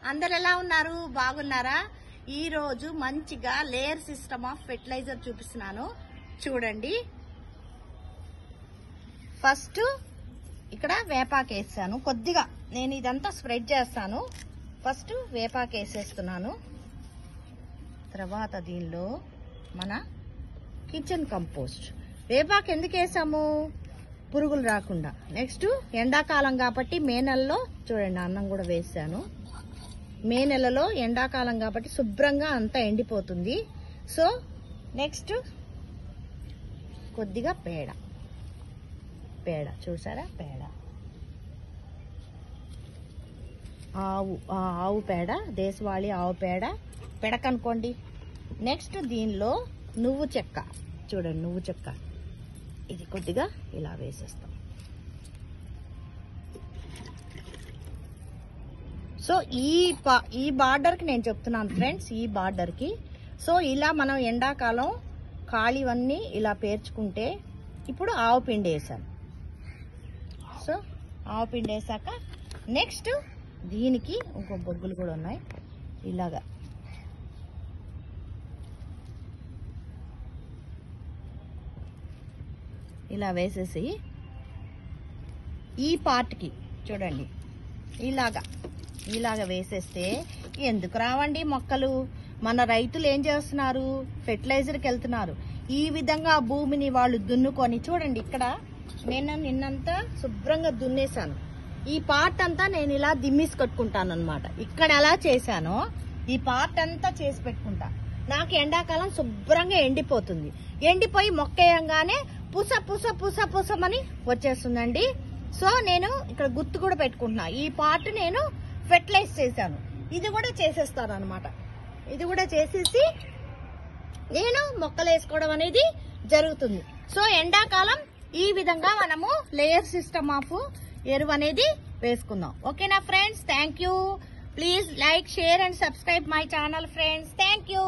అందరు ఎలా ఉన్నారు? బాగున్నారా? ఈ రోజు మంచిగా లేయర్ సిస్టమ్ ఆఫ్ ఫెర్టిలైజర్ చూపిస్తున్నాను చూడండి. ఫస్ట్ ఇక్కడ వేపాకు వేసాను కొద్దిగా. నేను ఇదంతా స్ప్రెడ్ చేస్తాను. ఫస్ట్ వేపాకు వేసేస్తున్నాను. తర్వాత దీనిలో మన కిచెన్ కంపోస్ట్. వేపాకు ఎందుకు వేసాము? పురుగులు రాకుండా. నెక్స్ట్ ఎండాకాలం కాబట్టి మే నెలలో చూడండి అన్నం కూడా వేసాను. మే నెలలో ఎండాకాలం కాబట్టి శుభ్రంగా అంతా ఎండిపోతుంది. సో నెక్స్ట్ కొద్దిగా పేడ చూసారా? పేడ ఆవు పేడ, దేశవాళీ ఆవు పేడ పెడకనుకోండి. నెక్స్ట్ దీనిలో నువ్వు చెక్క చూడండి, నువ్వు చెక్క ఇది కొద్దిగా ఇలా వేసేస్తాం. సో ఈ బార్డర్కి నేను చెప్తున్నాను ఫ్రెండ్స్, ఈ బార్డర్కి. సో ఇలా మనం ఎండాకాలం ఖాళీవన్నీ ఇలా పేర్చుకుంటే, ఇప్పుడు ఆవు పిండి వేసాను. సో ఆవు పిండి వేసాక నెక్స్ట్ దీనికి ఇంకో బొగ్గులు కూడా ఉన్నాయి. ఇలాగా ఇలా వేసేసి ఈ పార్ట్కి చూడండి ఇలాగా వేసేస్తే ఎందుకు రావండి మొక్కలు? మన రైతులు ఏం చేస్తున్నారు? ఫెర్టిలైజర్కి వెళ్తున్నారు. ఈ విధంగా భూమిని వాళ్ళు దున్నుకొని చూడండి. ఇక్కడ నేను నిన్నంతా శుభ్రంగా దున్నేశాను. ఈ పార్ట్ అంతా నేను ఇలా దిమ్మీసి కట్టుకుంటాను అనమాట. ఇక్కడ ఎలా చేశానో ఈ పార్ట్ అంతా చేసి పెట్టుకుంటా. నాకు ఎండాకాలం శుభ్రంగా ఎండిపోతుంది. ఎండిపోయి మొక్కేయంగానే పుసమని వచ్చేస్తుందండి. సో నేను ఇక్కడ గుర్తు కూడా పెట్టుకుంటున్నా. ఈ పార్ట్ నేను ఫెర్టిలైజ్ చేశాను. ఇది కూడా చేసేస్తాను అనమాట. ఇది కూడా చేసేసి నేను మొక్కలు వేసుకోవడం అనేది జరుగుతుంది. సో ఎండాకాలం ఈ విధంగా మనము లేయర్ సిస్టమ్ ఆఫ్ ఎరువు అనేది వేసుకుందాం. ఓకేనా friends? Thank you. Please like, share and subscribe my channel friends. Thank you.